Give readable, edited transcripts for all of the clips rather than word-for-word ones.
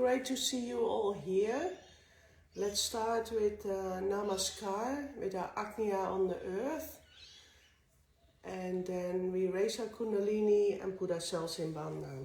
great to see you all here. Let's start with Namaskar, with our Agnya on the earth. And then we raise our Kundalini and put ourselves in Bandhan.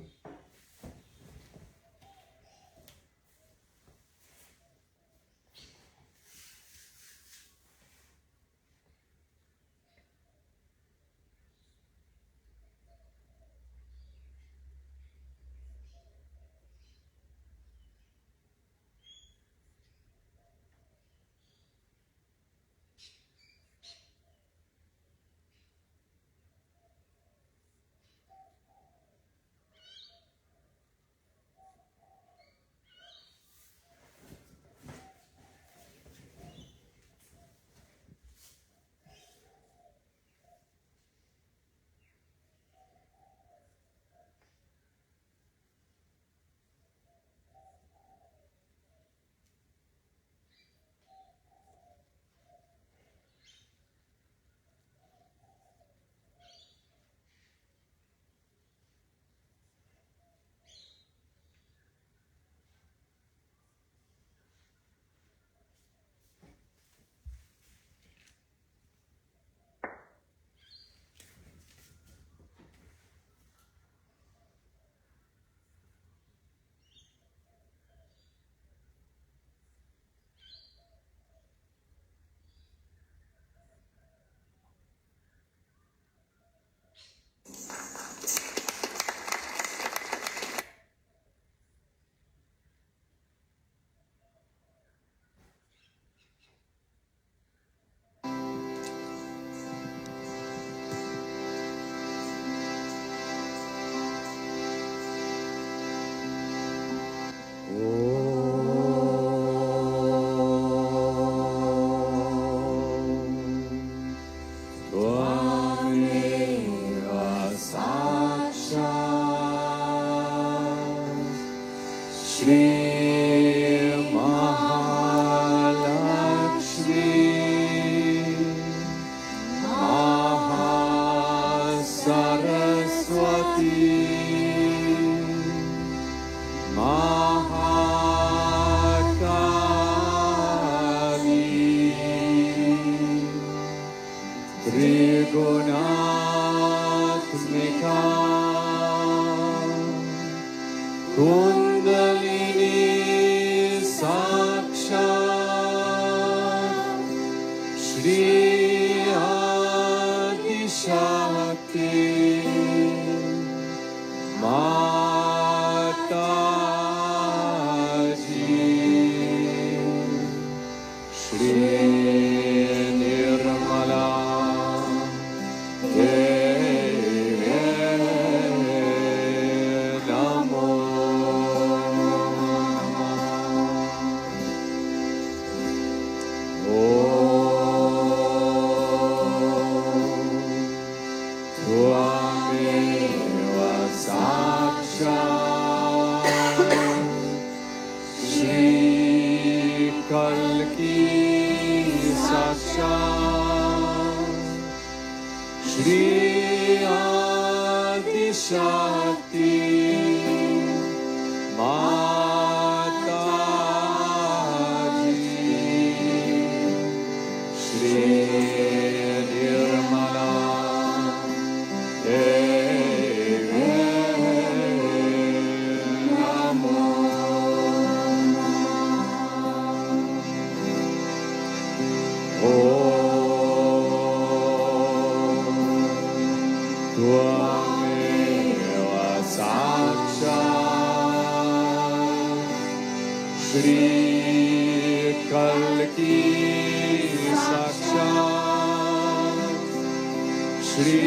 Shri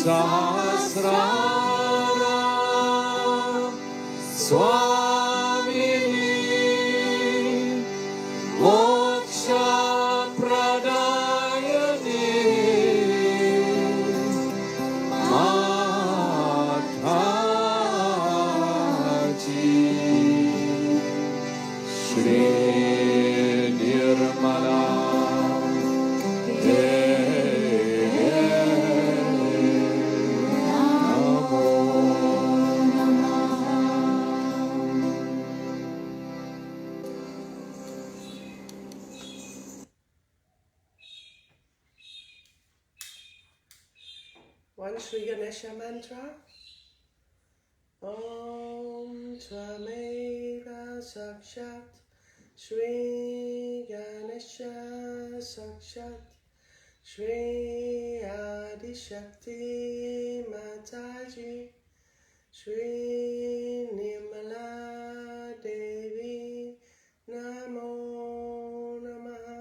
Sahasrara Swamini Moksha Pradayani Mataji Shri Nirmala One Sri Ganesha mantra. Om Tvameva Sakshat Shri Ganesha Sakshat Shri Adi Shakti Mataji Shri Nimala Devi Namo Namaha.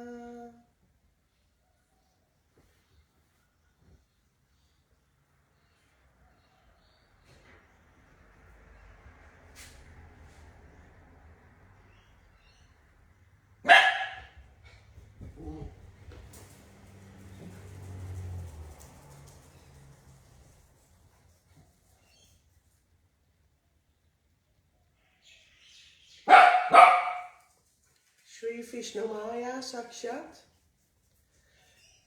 Shri Vishnu Maya Sakshat.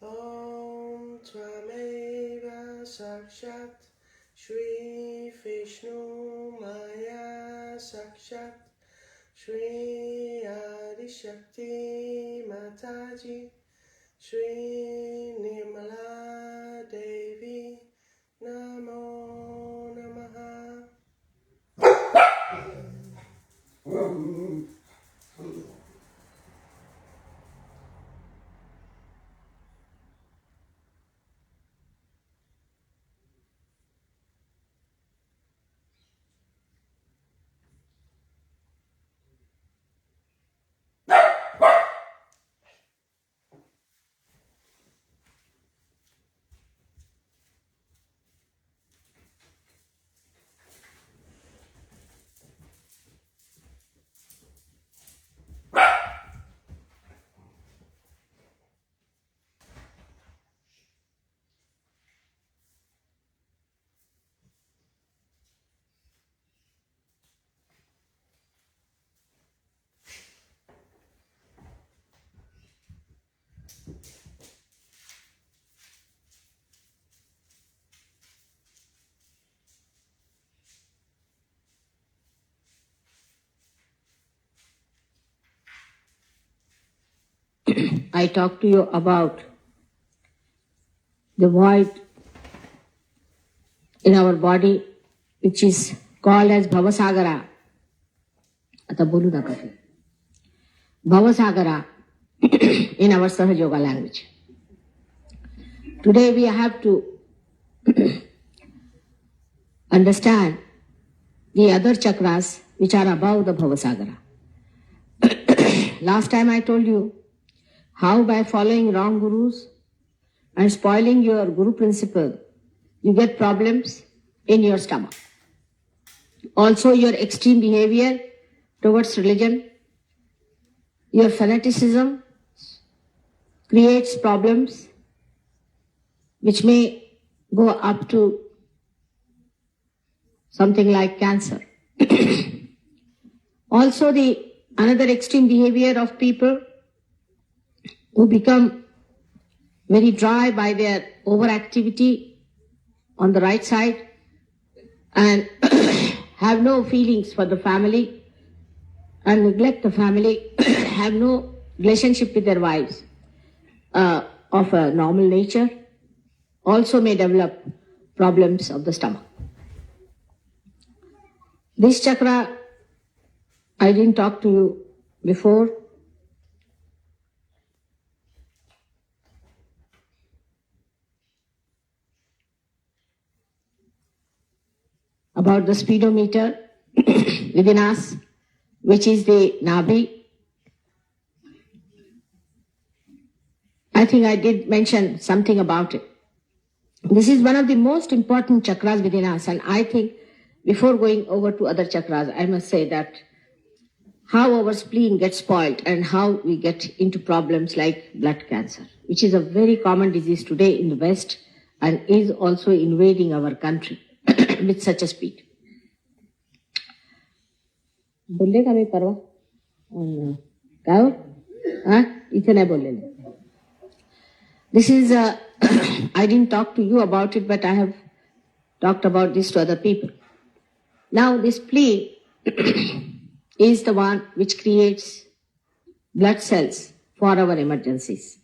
Om Tvameva Sakshat Shri Vishnu Maya Sakshat Shri Adi Shakti Mataji Shri Nimala Devi Namo Namaha. I talked to you about the void in our body, which is called as Bhavasagara. Ata bolu na kare. Bhavasagara in our Sahaja Yoga language. Today we have to understand the other chakras which are above the Bhavasagara. Last time I told you how by following wrong gurus and spoiling your guru principle, you get problems in your stomach. Also your extreme behavior towards religion, your fanaticism creates problems which may go up to something like cancer. Also the another extreme behavior of people who become very dry by their overactivity on the right side and have no feelings for the family and neglect the family, have no relationship with their wives of a normal nature, also may develop problems of the stomach. This chakra, I didn't talk to you before. About the speedometer within us, which is the Nabi. I think I did mention something about it. This is one of the most important chakras within us, and I think before going over to other chakras, I must say that how our spleen gets spoiled and how we get into problems like blood cancer, which is a very common disease today in the West and is also invading our country with such a speed. बोलेगा मैं परवा क्या हाँ इतने नहीं बोले. This is I didn't talk to you about it, but I have talked about this to other people. Now this spleen is the one which creates blood cells for our emergencies.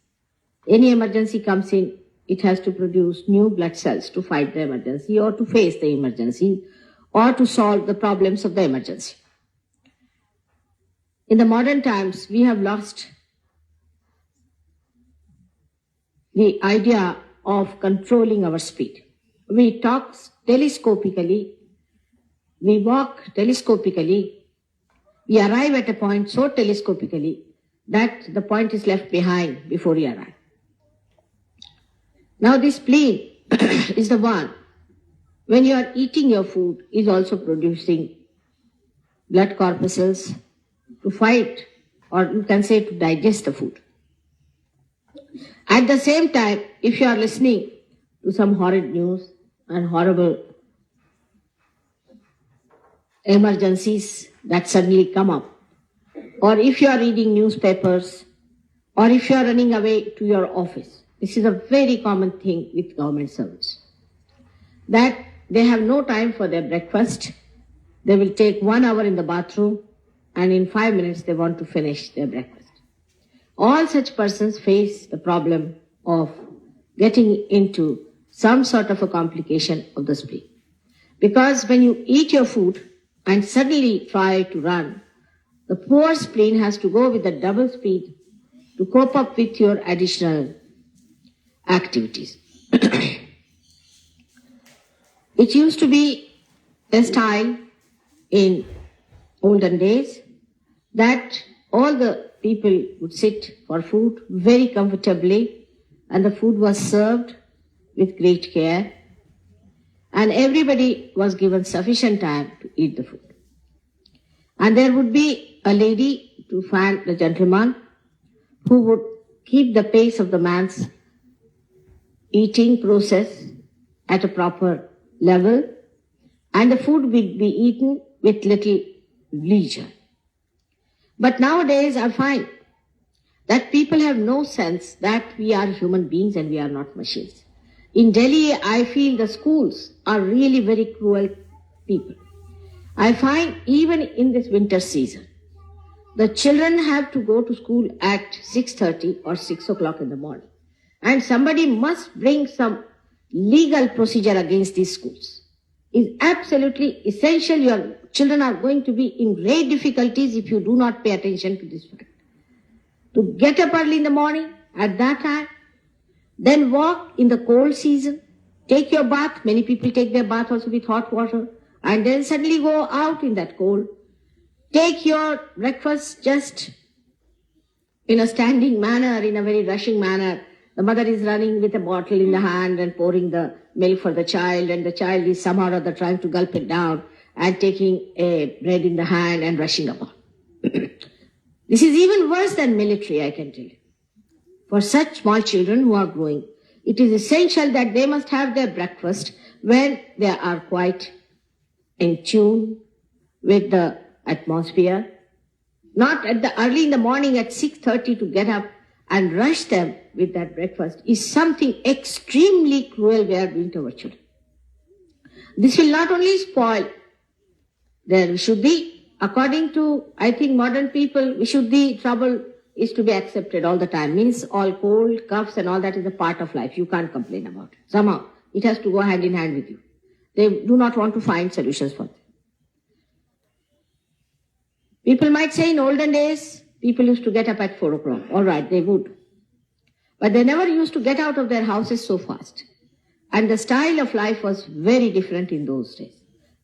Any emergency comes in it has to produce new blood cells to fight the emergency or to face the emergency or to solve the problems of the emergency. In the modern times, we have lost the idea of controlling our speed. We talk telescopically, we walk telescopically, we arrive at a point so telescopically that the point is left behind before we arrive. Now this spleen is the one, when you are eating your food, is also producing blood corpuscles to fight, or you can say to digest the food. At the same time, if you are listening to some horrid news and horrible emergencies that suddenly come up, or if you are reading newspapers, or if you are running away to your office, this is a very common thing with government servants, that they have no time for their breakfast, they will take 1 hour in the bathroom, and in 5 minutes they want to finish their breakfast. All such persons face the problem of getting into some sort of a complication of the spleen. Because when you eat your food and suddenly try to run, the poor spleen has to go with the double speed to cope up with your additional activities. It used to be a style in olden days that all the people would sit for food very comfortably, and the food was served with great care, and everybody was given sufficient time to eat the food. And there would be a lady to fan the gentleman who would keep the pace of the man's eating process at a proper level, and the food would be eaten with little leisure. But nowadays I find that people have no sense that we are human beings and we are not machines. In Delhi, I feel the schools are really very cruel people. I find even in this winter season, the children have to go to school at 6:30 or 6 o'clock in the morning. And somebody must bring some legal procedure against these schools. It's absolutely essential. Your children are going to be in great difficulties if you do not pay attention to this fact. To get up early in the morning at that time, then walk in the cold season, take your bath. Many people take their bath also with hot water, and then suddenly go out in that cold. Take your breakfast just in a standing manner, in a very rushing manner. The mother is running with a bottle in the hand and pouring the milk for the child, and the child is somehow or other trying to gulp it down and taking a bread in the hand and rushing about. This is even worse than military, I can tell you. For such small children who are growing, it is essential that they must have their breakfast when they are quite in tune with the atmosphere. Not at the early in the morning at 6:30 to get up and rush them with that breakfast is something extremely cruel we are doing to our children. This will not only spoil, there should be, according to, I think, modern people, the trouble is to be accepted all the time. Means all cold, coughs and all that is a part of life. You can't complain about it. Somehow, it has to go hand in hand with you. They do not want to find solutions for it. People might say in olden days, people used to get up at 4 o'clock. All right, they would. But they never used to get out of their houses so fast. And the style of life was very different in those days.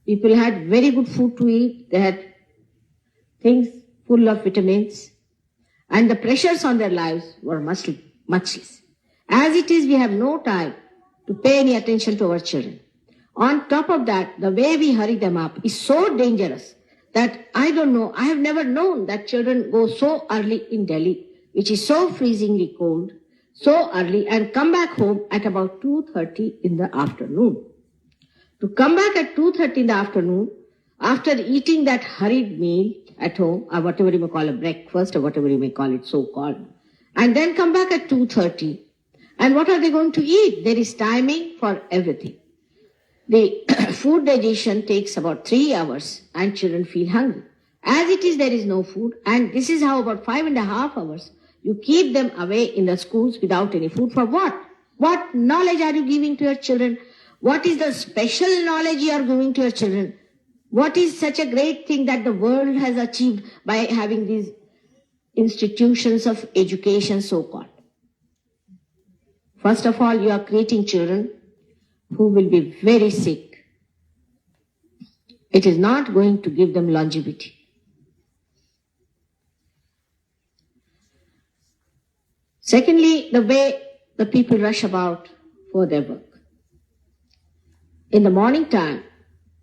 People had very good food to eat. They had things full of vitamins. And the pressures on their lives were much less. As it is, we have no time to pay any attention to our children. On top of that, the way we hurry them up is so dangerous that I don't know, I have never known that children go so early in Delhi, which is so freezingly cold, so early, and come back home at about 2:30 in the afternoon. To come back at 2:30 in the afternoon, after eating that hurried meal at home, or whatever you may call a breakfast, or whatever you may call it so-called, and then come back at 2:30. And what are they going to eat? There is timing for everything. The food digestion takes about 3 hours and children feel hungry. As it is, there is no food, and this is how about 5.5 hours you keep them away in the schools without any food. For what? What knowledge are you giving to your children? What is the special knowledge you are giving to your children? What is such a great thing that the world has achieved by having these institutions of education, so-called? First of all, you are creating children who will be very sick. It is not going to give them longevity. Secondly, the way the people rush about for their work. In the morning time,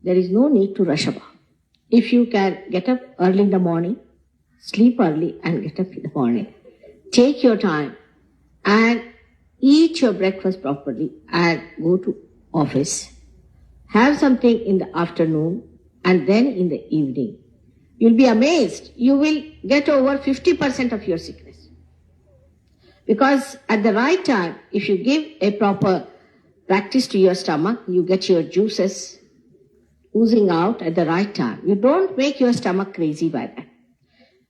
there is no need to rush about. If you can get up early in the morning, sleep early and get up in the morning, take your time and eat your breakfast properly and go to office. Have something in the afternoon and then in the evening. You'll be amazed. You will get over 50% of your sickness. Because at the right time, if you give a proper practice to your stomach, you get your juices oozing out at the right time. You don't make your stomach crazy by that.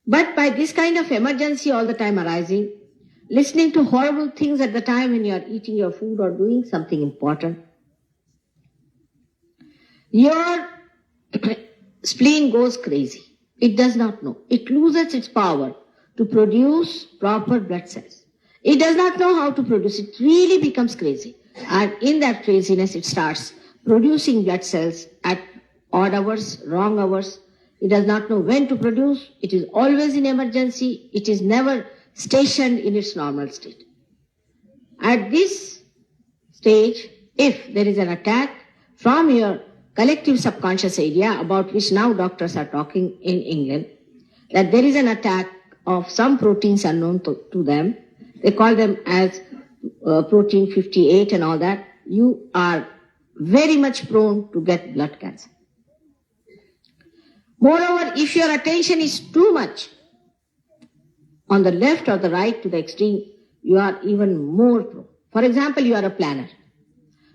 But by this kind of emergency all the time arising, listening to horrible things at the time when you are eating your food or doing something important, your spleen goes crazy. It does not know. It loses its power to produce proper blood cells. It does not know how to produce. It really becomes crazy. And in that craziness, it starts producing blood cells at odd hours, wrong hours. It does not know when to produce. It is always in emergency. It is never stationed in its normal state. At this stage, if there is an attack from your collective subconscious area, about which now doctors are talking in England, that there is an attack of some proteins unknown to them, they call them as protein 58 and all that, you are very much prone to get blood cancer. Moreover, if your attention is too much on the left or the right to the extreme, you are even more prone. For example, you are a planner.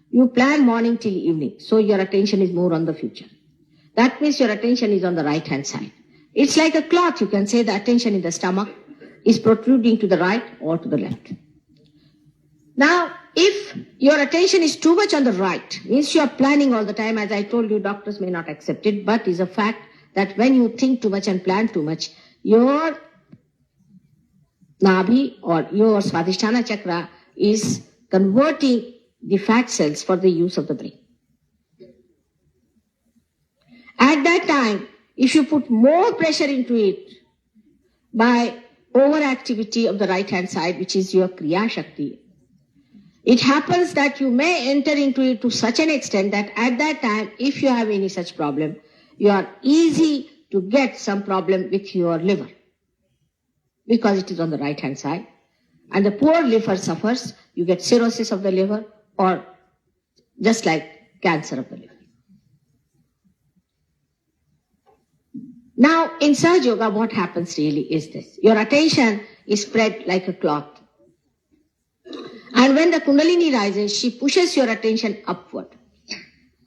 You plan morning till evening, so your attention is more on the future. That means your attention is on the right-hand side. It's like a cloth. You can say the attention in the stomach is protruding to the right or to the left. Now, if your attention is too much on the right, means you are planning all the time. As I told you, doctors may not accept it, but it's a fact that when you think too much and plan too much, your Nabhi or your Swadhisthana chakra is converting the fat cells for the use of the brain. At that time, if you put more pressure into it by overactivity of the right hand side, which is your Kriya Shakti, it happens that you may enter into it to such an extent that at that time, if you have any such problem, you are easy to get some problem with your liver because it is on the right hand side. And the poor liver suffers. You get cirrhosis of the liver or just like cancer of the liver. Now, in Sahaja Yoga, what happens really is this. Your attention is spread like a cloth. And when the Kundalini rises, she pushes your attention upward.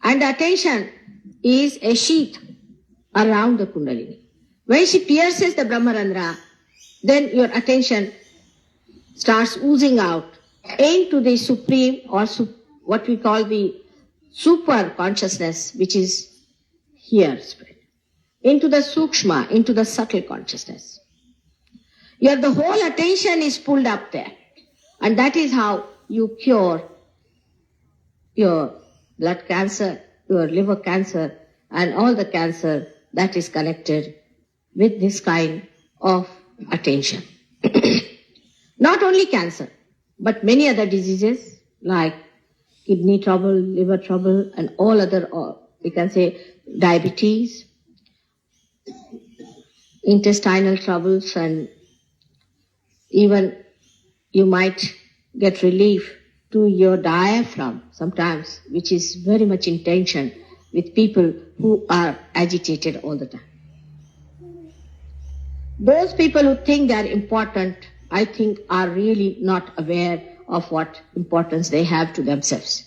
And the attention is a sheath around the Kundalini. When she pierces the Brahmarandra, then your attention starts oozing out into the supreme or what we call the super consciousness, which is here spread. Into the sukshma, into the subtle consciousness. The whole attention is pulled up there. And that is how you cure your blood cancer, your liver cancer, and all the cancer that is connected with this kind of attention. Not only cancer, but many other diseases like kidney trouble, liver trouble, and all other, we can say diabetes, intestinal troubles, and even you might get relief to your diaphragm sometimes, which is very much in tension with people who are agitated all the time. Those people who think they are important, I think, are really not aware of what importance they have to themselves.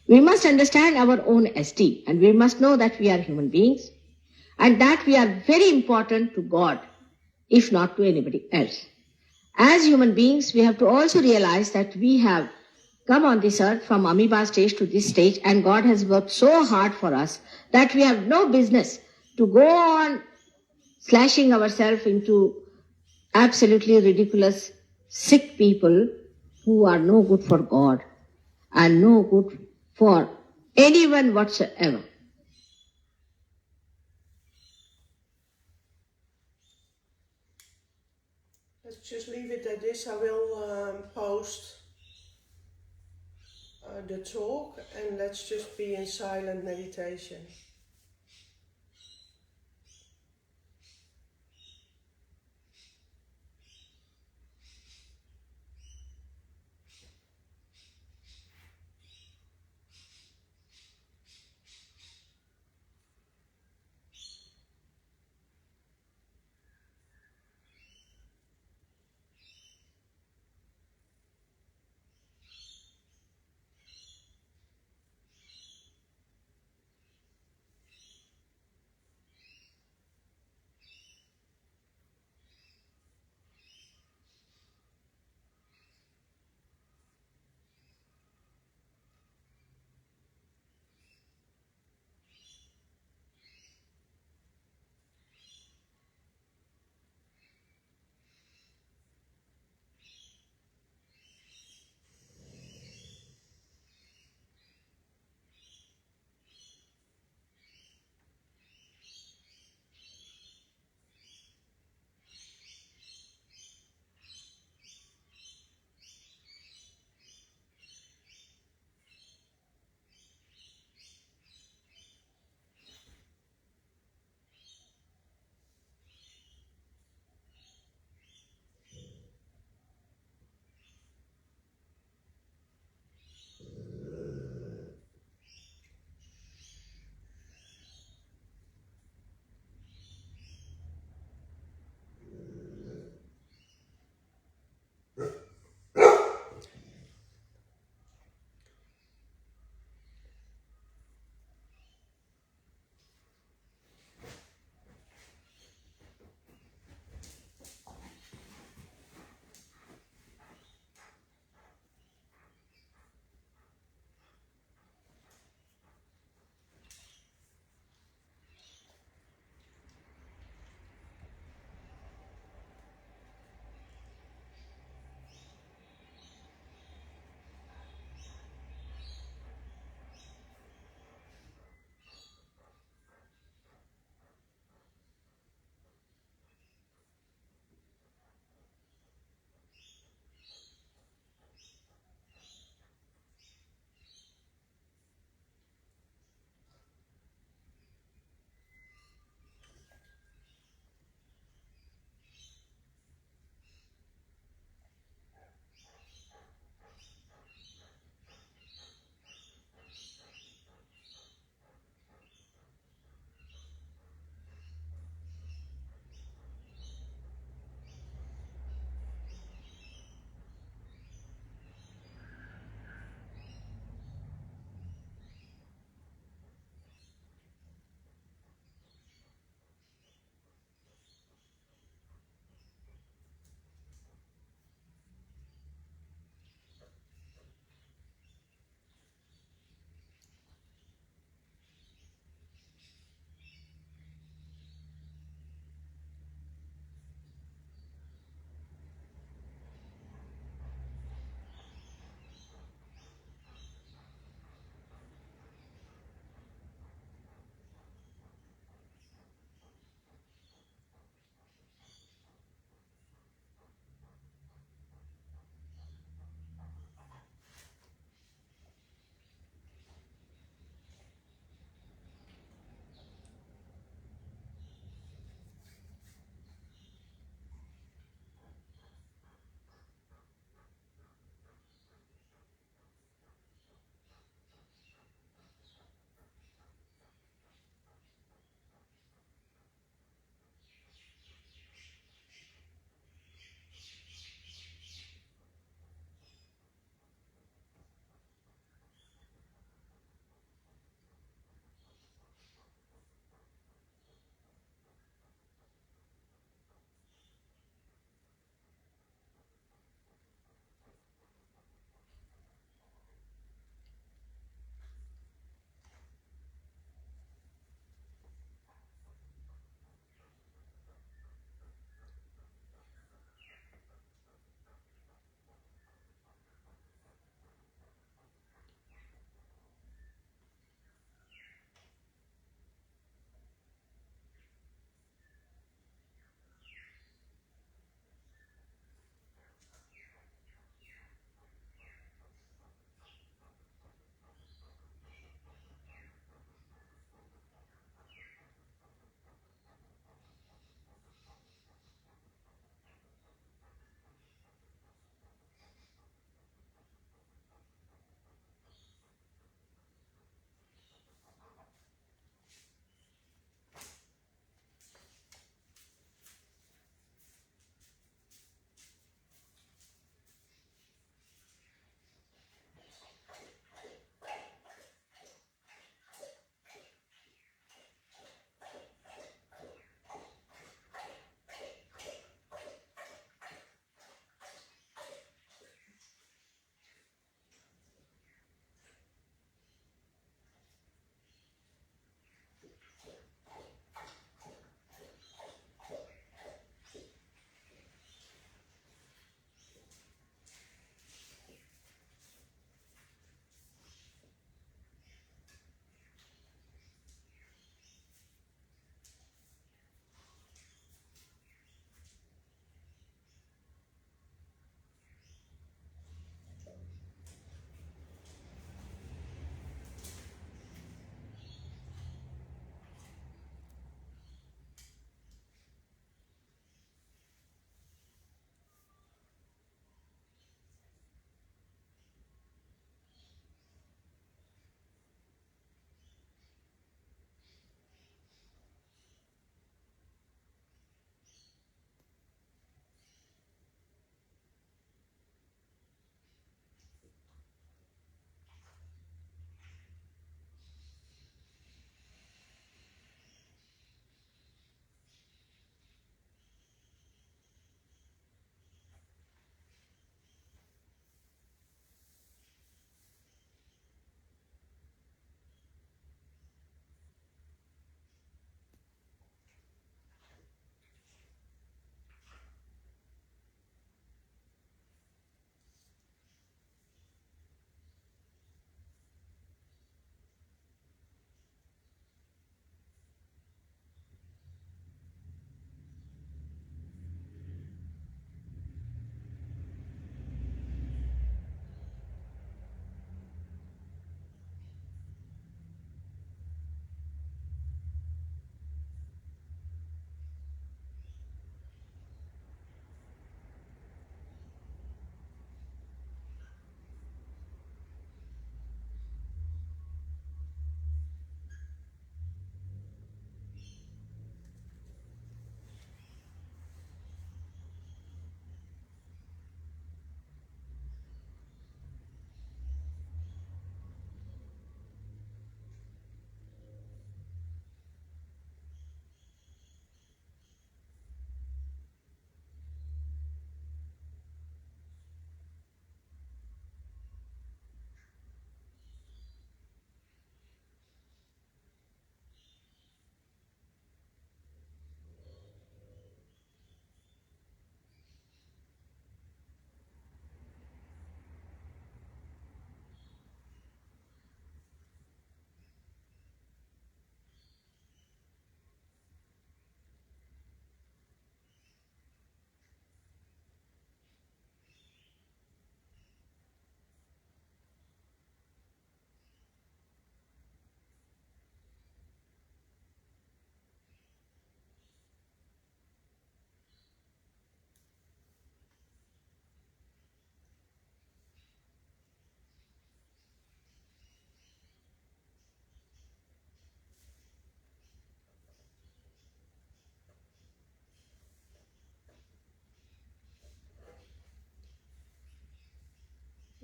We must understand our own esteem, and we must know that we are human beings and that we are very important to God, if not to anybody else. As human beings, we have to also realize that we have come on this earth from amoeba stage to this stage, and God has worked so hard for us that we have no business to go on slashing ourselves into absolutely ridiculous, sick people who are no good for God and no good for anyone whatsoever. Let's just leave it at this. I will post the talk, and let's just be in silent meditation.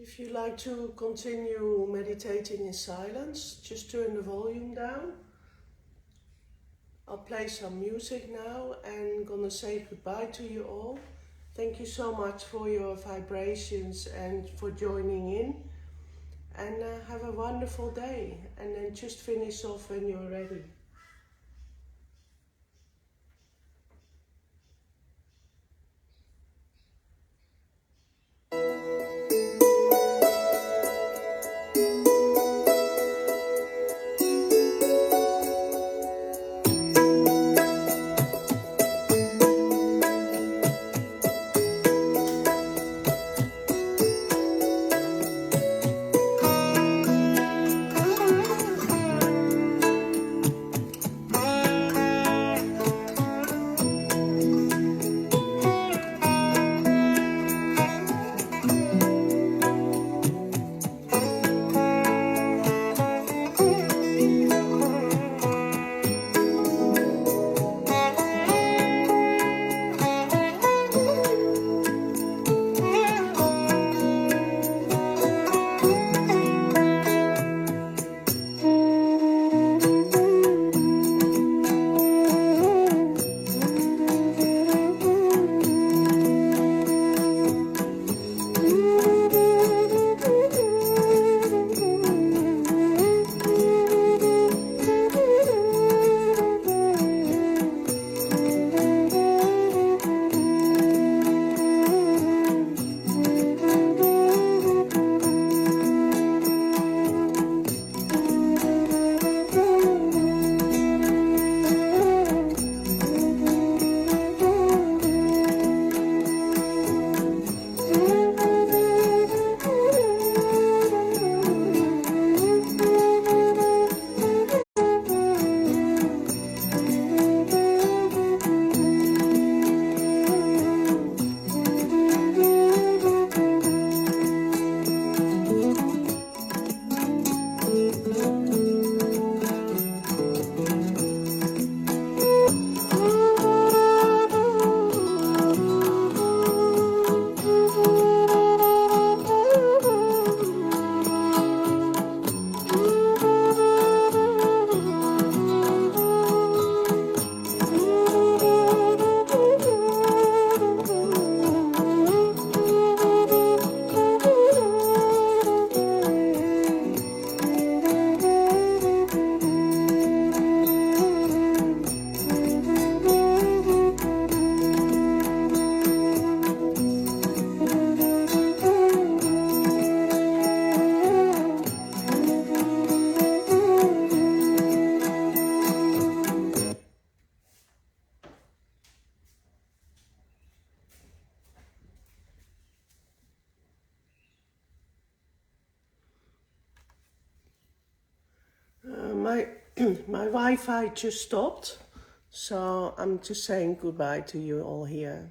If you like to continue meditating in silence, just turn the volume down. I'll play some music now and gonna say goodbye to you all. Thank you so much for your vibrations and for joining in. And have a wonderful day. And then just finish off when you're ready. My Wi-Fi just stopped, so I'm just saying goodbye to you all here.